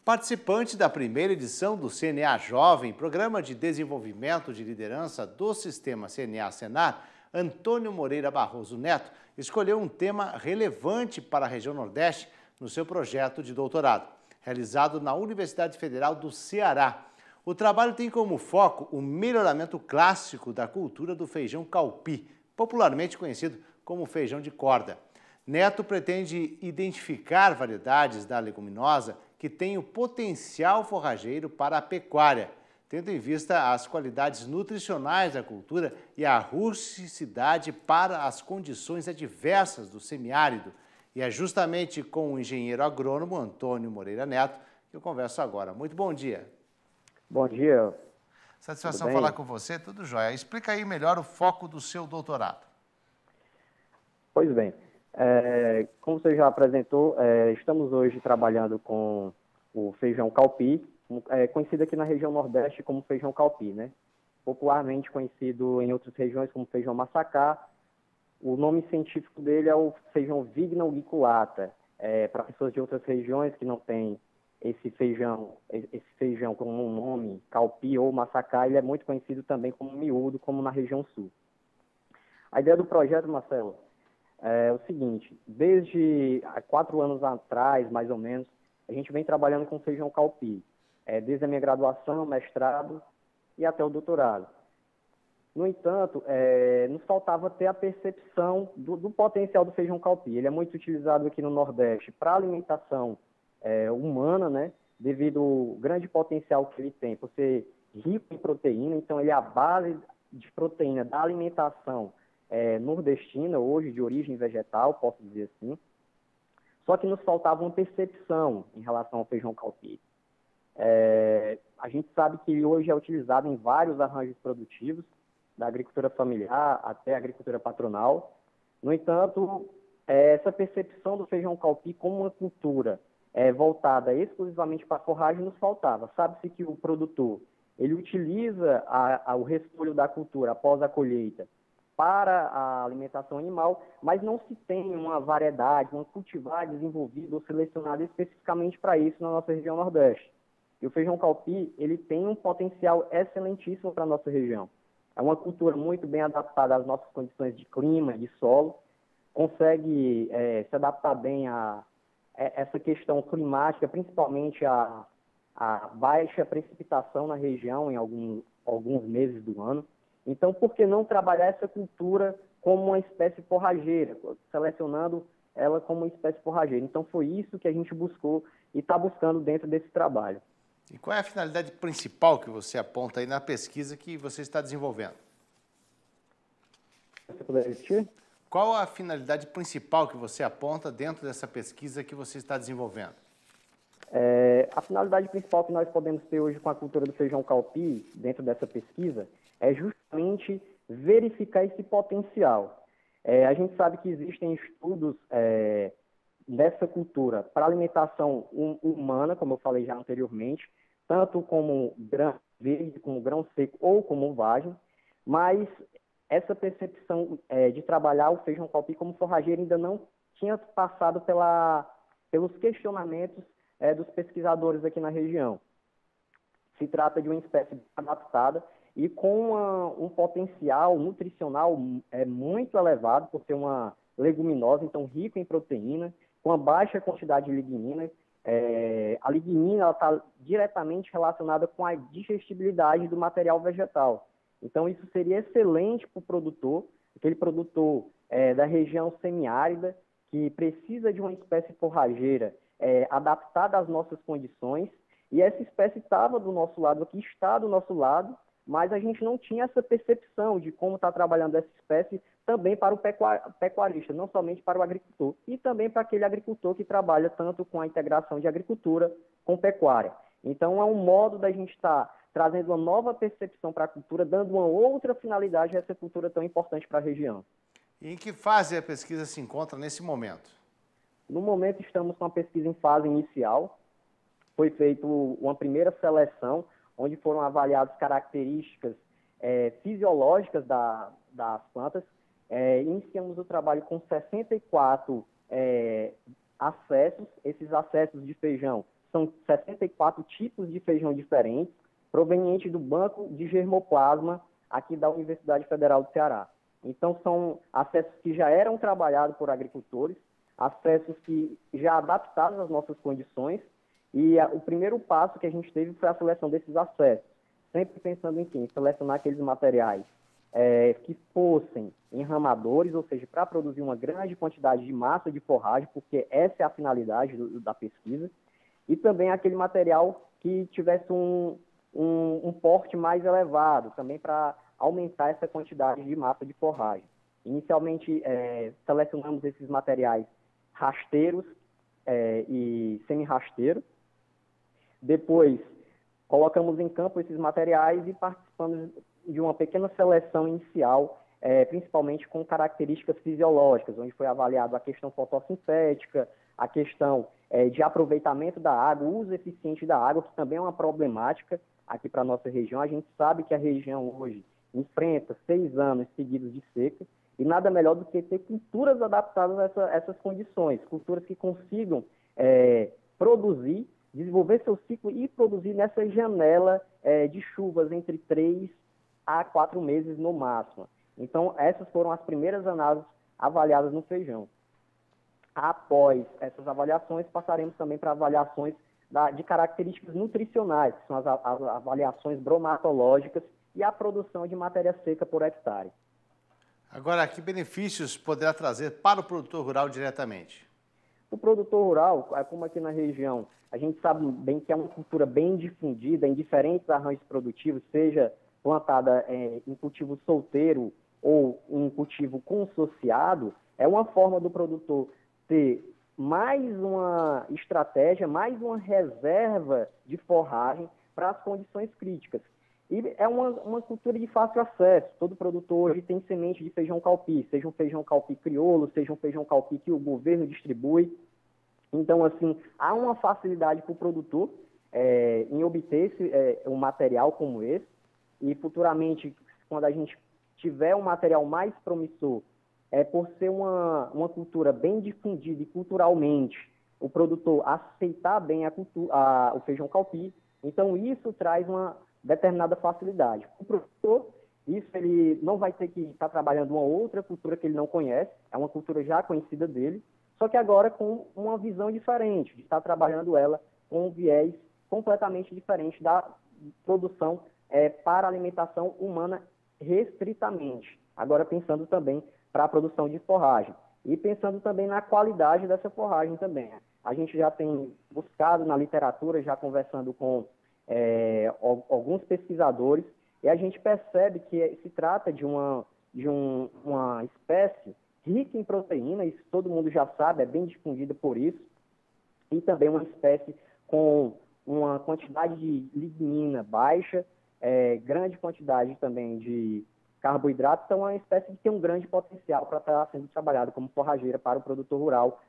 Participante da primeira edição do CNA Jovem, Programa de Desenvolvimento de Liderança do Sistema CNA-Senar, Antônio Moreira Barroso Neto escolheu um tema relevante para a região Nordeste no seu projeto de doutorado, realizado na Universidade Federal do Ceará. O trabalho tem como foco o melhoramento clássico da cultura do feijão calpi, popularmente conhecido como feijão de corda. Neto pretende identificar variedades da leguminosa que têm o potencial forrageiro para a pecuária, tendo em vista as qualidades nutricionais da cultura e a rusticidade para as condições adversas do semiárido. E é justamente com o engenheiro agrônomo Antônio Moreira Neto que eu converso agora. Muito bom dia. Bom dia. Satisfação falar com você, tudo jóia. Explica aí melhor o foco do seu doutorado. Pois bem, como você já apresentou, estamos hoje trabalhando com o feijão calpi, conhecido aqui na região Nordeste como feijão calpi, né? Popularmente conhecido em outras regiões como feijão massacá. O nome científico dele é o feijão Vigna unguiculata. Para pessoas de outras regiões que não têm esse feijão como um nome, calpi ou massacá, ele é muito conhecido também como miúdo, como na região sul. A ideia do projeto, Marcelo, é o seguinte: desde há 4 anos atrás, mais ou menos, a gente vem trabalhando com feijão calpi, desde a minha graduação, mestrado e até o doutorado. No entanto, nos faltava ter a percepção do potencial do feijão calpi. Ele é muito utilizado aqui no Nordeste para alimentação humana, né? Devido ao grande potencial que ele tem, por ser rico em proteína. Então, ele é a base de proteína da alimentação nordestina, hoje de origem vegetal, posso dizer assim. Só que nos faltava uma percepção em relação ao feijão calpi. A gente sabe que ele hoje é utilizado em vários arranjos produtivos, da agricultura familiar até a agricultura patronal. No entanto, essa percepção do feijão calpi como uma cultura voltada exclusivamente para a forragem nos faltava. Sabe-se que o produtor ele utiliza o restolho da cultura após a colheita para a alimentação animal, mas não se tem uma variedade, um cultivar desenvolvido ou selecionado especificamente para isso na nossa região Nordeste. E o feijão calpi, ele tem um potencial excelentíssimo para a nossa região. É uma cultura muito bem adaptada às nossas condições de clima, de solo, consegue se adaptar bem a essa questão climática, principalmente a baixa precipitação na região em alguns meses do ano. Então, por que não trabalhar essa cultura como uma espécie forrageira, selecionando ela como uma espécie forrageira? Então, foi isso que a gente buscou e está buscando dentro desse trabalho. E qual é a finalidade principal que você aponta aí na pesquisa que você está desenvolvendo? Você puder repetir? Qual a finalidade principal que você aponta dentro dessa pesquisa que você está desenvolvendo? A finalidade principal que nós podemos ter hoje com a cultura do feijão calpi, dentro dessa pesquisa, é justamente verificar esse potencial. A gente sabe que existem estudos dessa cultura para alimentação humana, como eu falei já anteriormente, tanto como grão verde, como grão seco ou como vagem, mas essa percepção de trabalhar o feijão calpi como forrageiro ainda não tinha passado pelos questionamentos dos pesquisadores aqui na região. Se trata de uma espécie adaptada e com um potencial nutricional muito elevado, por ser uma leguminosa, então rica em proteína, com uma baixa quantidade de lignina. A lignina está diretamente relacionada com a digestibilidade do material vegetal. Então, isso seria excelente para o produtor, aquele produtor da região semiárida, que precisa de uma espécie forrageira adaptada às nossas condições, e essa espécie estava do nosso lado aqui, está do nosso lado, mas a gente não tinha essa percepção de como está trabalhando essa espécie também para o pecuarista, não somente para o agricultor, e também para aquele agricultor que trabalha tanto com a integração de agricultura com pecuária. Então, é um modo da gente estar trazendo uma nova percepção para a cultura, dando uma outra finalidade a essa cultura tão importante para a região. E em que fase a pesquisa se encontra nesse momento? No momento, estamos com a pesquisa em fase inicial. Foi feita uma primeira seleção, onde foram avaliadas características fisiológicas das plantas. Iniciamos o trabalho com 64 acessos. Esses acessos de feijão são 64 tipos de feijão diferentes, provenientes do Banco de Germoplasma, aqui da Universidade Federal do Ceará. Então, são acessos que já eram trabalhados por agricultores, acessos que já adaptados às nossas condições, e o primeiro passo que a gente teve foi a seleção desses acessos, sempre pensando em quem? Selecionar aqueles materiais que fossem enramadores, ou seja, para produzir uma grande quantidade de massa de forragem, porque essa é a finalidade da pesquisa, e também aquele material que tivesse um porte mais elevado, também para aumentar essa quantidade de massa de forragem. Inicialmente, selecionamos esses materiais rasteiros e semi-rasteiros. Depois, colocamos em campo esses materiais e participamos de uma pequena seleção inicial, principalmente com características fisiológicas, onde foi avaliado a questão fotossintética, a questão de aproveitamento da água, o uso eficiente da água, que também é uma problemática aqui para a nossa região. A gente sabe que a região hoje enfrenta 6 anos seguidos de seca, e nada melhor do que ter culturas adaptadas a essas condições, culturas que consigam produzir, desenvolver seu ciclo e produzir nessa janela de chuvas entre 3 a 4 meses no máximo. Então, essas foram as primeiras análises avaliadas no feijão. Após essas avaliações, passaremos também para avaliações de características nutricionais, que são as avaliações bromatológicas e a produção de matéria seca por hectare. Agora, que benefícios poderá trazer para o produtor rural diretamente? O produtor rural, como aqui na região, a gente sabe bem que é uma cultura bem difundida em diferentes arranjos produtivos, seja plantada em cultivo solteiro ou em cultivo consociado, é uma forma do produtor ter mais uma estratégia, mais uma reserva de forragem para as condições críticas. E é uma cultura de fácil acesso. Todo produtor hoje tem semente de feijão calpi, seja um feijão calpi crioulo, seja um feijão calpi que o governo distribui. Então, assim, há uma facilidade para o produtor em obter um material como esse. E futuramente, quando a gente tiver um material mais promissor, por ser uma cultura bem difundida e culturalmente, o produtor aceitar bem o feijão calpi, então isso traz uma determinada facilidade. O produtor, isso ele não vai ter que estar trabalhando uma outra cultura que ele não conhece, é uma cultura já conhecida dele, só que agora com uma visão diferente, de estar trabalhando ela com um viés completamente diferente da produção para a alimentação humana restritamente. Agora pensando também para a produção de forragem e pensando também na qualidade dessa forragem também. A gente já tem buscado na literatura, já conversando com alguns pesquisadores, e a gente percebe que se trata de uma espécie rica em proteína, isso todo mundo já sabe, é bem difundida por isso, e também uma espécie com uma quantidade de lignina baixa, grande quantidade também de carboidrato, então é uma espécie que tem um grande potencial para estar sendo trabalhado como forrageira para o produtor rural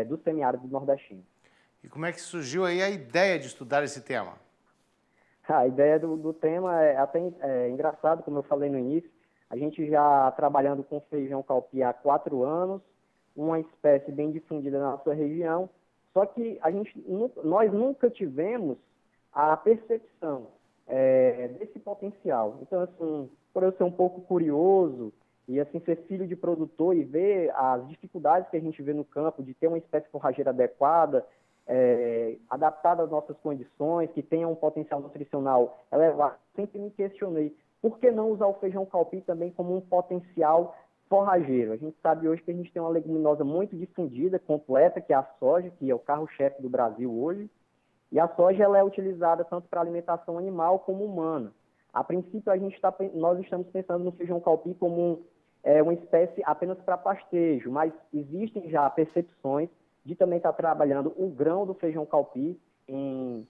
do semiárido nordestino. E como é que surgiu aí a ideia de estudar esse tema? A ideia do tema é até engraçado, como eu falei no início. A gente já trabalhando com feijão calpi há 4 anos, uma espécie bem difundida na nossa região, só que nós nunca tivemos a percepção desse potencial. Então, assim, por eu ser um pouco curioso e assim ser filho de produtor e ver as dificuldades que a gente vê no campo de ter uma espécie forrageira adequada, adaptada às nossas condições, que tenha um potencial nutricional elevado, sempre me questionei por que não usar o feijão calpi também como um potencial forrageiro. A gente sabe hoje que a gente tem uma leguminosa muito difundida, completa, que é a soja, que é o carro-chefe do Brasil hoje, e a soja ela é utilizada tanto para alimentação animal como humana. A princípio, nós estamos pensando no feijão calpi como uma espécie apenas para pastejo, mas existem já percepções de também estar trabalhando o grão do feijão calpi em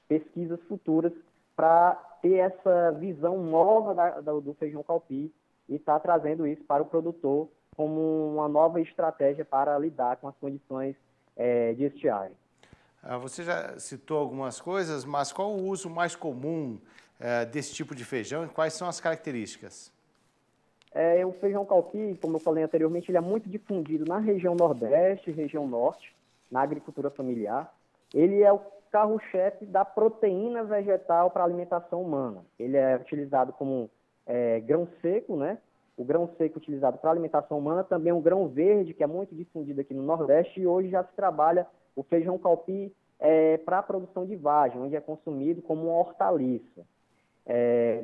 pesquisas futuras para ter essa visão nova do feijão calpi e estar trazendo isso para o produtor como uma nova estratégia para lidar com as condições de estiagem. Você já citou algumas coisas, mas qual o uso mais comum desse tipo de feijão e quais são as características? O feijão calpi, como eu falei anteriormente, ele é muito difundido na região Nordeste, região Norte, na agricultura familiar. ele é o carro-chefe da proteína vegetal para alimentação humana. Ele é utilizado como grão seco, né? O grão seco utilizado para alimentação humana, também um grão verde, que é muito difundido aqui no Nordeste, e hoje já se trabalha o feijão calpi para a produção de vagem, onde é consumido como uma hortaliça.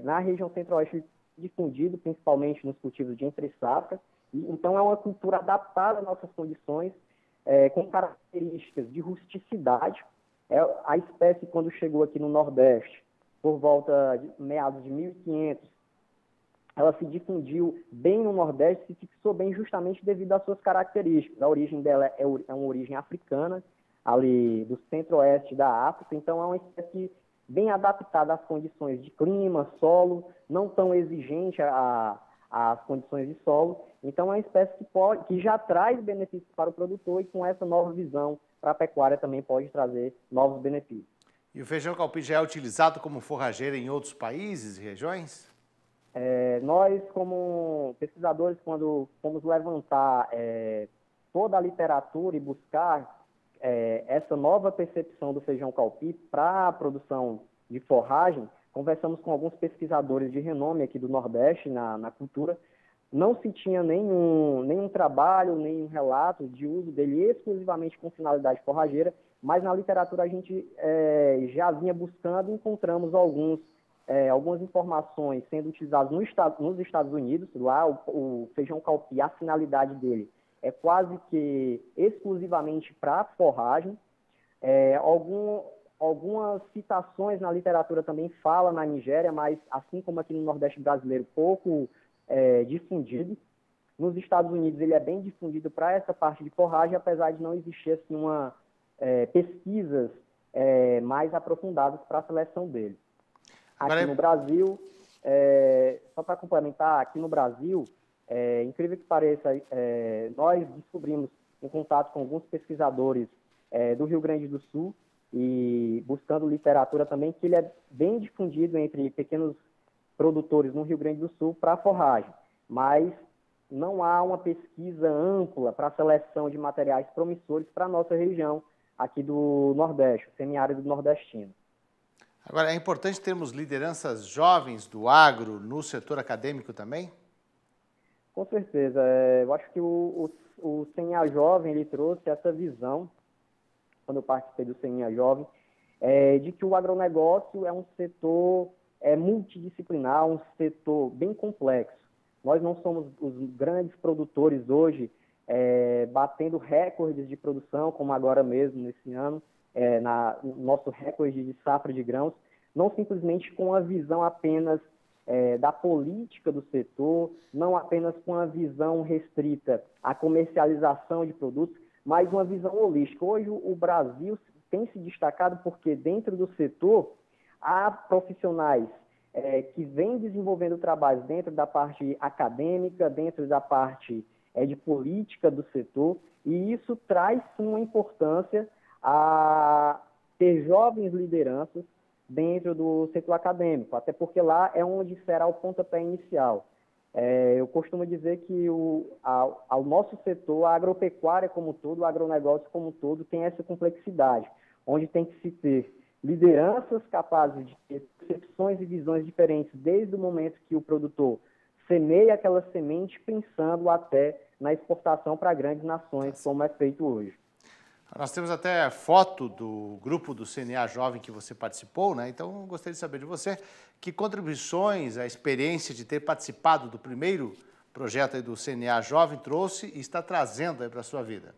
Na região centro-oeste, difundido principalmente nos cultivos de entre-safra, então é uma cultura adaptada às nossas condições, com características de rusticidade. A espécie, quando chegou aqui no Nordeste, por volta de meados de 1500, ela se difundiu bem no Nordeste, se fixou bem justamente devido às suas características. A origem dela é uma origem africana, ali do centro-oeste da África, então é uma espécie bem adaptada às condições de clima, solo, não tão exigente às condições de solo. Então é uma espécie que já traz benefícios para o produtor, e com essa nova visão para a pecuária também pode trazer novos benefícios. E o feijão calpi já é utilizado como forrageira em outros países e regiões? Nós, como pesquisadores, quando fomos levantar toda a literatura e buscar essa nova percepção do feijão calpi para a produção de forragem, conversamos com alguns pesquisadores de renome aqui do Nordeste, na cultura. Não se tinha nenhum trabalho, nenhum relato de uso dele exclusivamente com finalidade forrageira, mas na literatura a gente já vinha buscando e encontramos algumas informações sendo utilizadas nos Estados Unidos. Lá o feijão calpi, a finalidade dele é quase que exclusivamente para forragem. Algumas citações na literatura também falam na Nigéria, mas assim como aqui no Nordeste brasileiro, pouco difundido. Nos Estados Unidos ele é bem difundido para essa parte de forragem, apesar de não existir assim, pesquisas mais aprofundadas para a seleção dele. Aqui no Brasil, só para complementar, aqui no Brasil, incrível que pareça, nós descobrimos, em contato com alguns pesquisadores do Rio Grande do Sul, e buscando literatura também, que ele é bem difundido entre pequenos produtores no Rio Grande do Sul para forragem, mas não há uma pesquisa ampla para a seleção de materiais promissores para a nossa região aqui do Nordeste, o semiárido nordestino. Agora, é importante termos lideranças jovens do agro no setor acadêmico também? Com certeza. Eu acho que o CNA Jovem ele trouxe essa visão, quando eu participei do CNA Jovem, de que o agronegócio é um setor multidisciplinar, um setor bem complexo. Nós não somos os grandes produtores hoje batendo recordes de produção, como agora mesmo, nesse ano, no nosso recorde de safra de grãos, não simplesmente com a visão apenas da política do setor, não apenas com a visão restrita à comercialização de produtos, mas uma visão holística. Hoje o Brasil tem se destacado porque dentro do setor há profissionais que vêm desenvolvendo trabalhos dentro da parte acadêmica, dentro da parte de política do setor, e isso traz sim uma importância a ter jovens lideranças dentro do setor acadêmico, até porque lá é onde será o pontapé inicial. Eu costumo dizer que ao nosso setor, a agropecuária como um todo, o agronegócio como um todo, tem essa complexidade, onde tem que se ter lideranças capazes de ter percepções e visões diferentes desde o momento que o produtor semeia aquela semente, pensando até na exportação para grandes nações, como é feito hoje. Nós temos até foto do grupo do CNA Jovem que você participou, né? Então, gostaria de saber de você que contribuições a experiência de ter participado do primeiro projeto aí do CNA Jovem trouxe e está trazendo aí para a sua vida.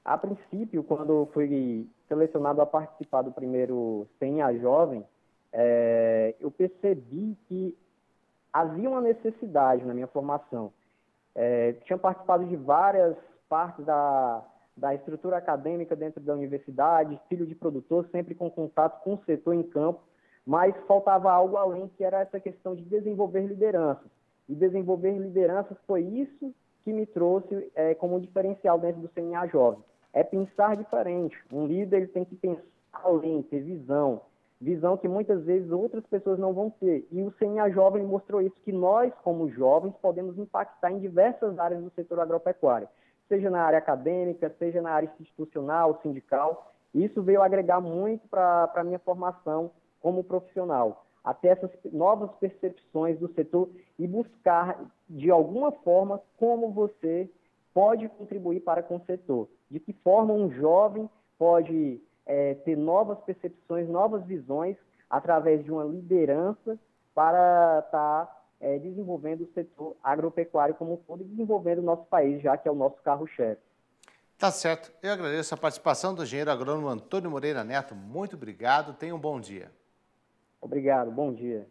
A princípio, quando fui selecionado a participar do primeiro CNA Jovem, eu percebi que havia uma necessidade na minha formação. Tinha participado de várias partes da estrutura acadêmica dentro da universidade, filho de produtor, sempre com contato com o setor em campo, mas faltava algo além, que era essa questão de desenvolver lideranças. E desenvolver lideranças foi isso que me trouxe como diferencial dentro do CNA Jovem. É pensar diferente. Um líder ele tem que pensar além, ter visão que muitas vezes outras pessoas não vão ter. E o CNA Jovem mostrou isso, que nós, como jovens, podemos impactar em diversas áreas do setor agropecuário, seja na área acadêmica, seja na área institucional, sindical. Isso veio agregar muito para a minha formação como profissional, até essas novas percepções do setor e buscar, de alguma forma, como você pode contribuir para com o setor. De que forma um jovem pode ter novas percepções, novas visões, através de uma liderança para estar desenvolvendo o setor agropecuário como um todo e desenvolvendo o nosso país, já que é o nosso carro-chefe. Tá certo. Eu agradeço a participação do engenheiro agrônomo Antônio Moreira Neto. Muito obrigado. Tenha um bom dia. Obrigado. Bom dia.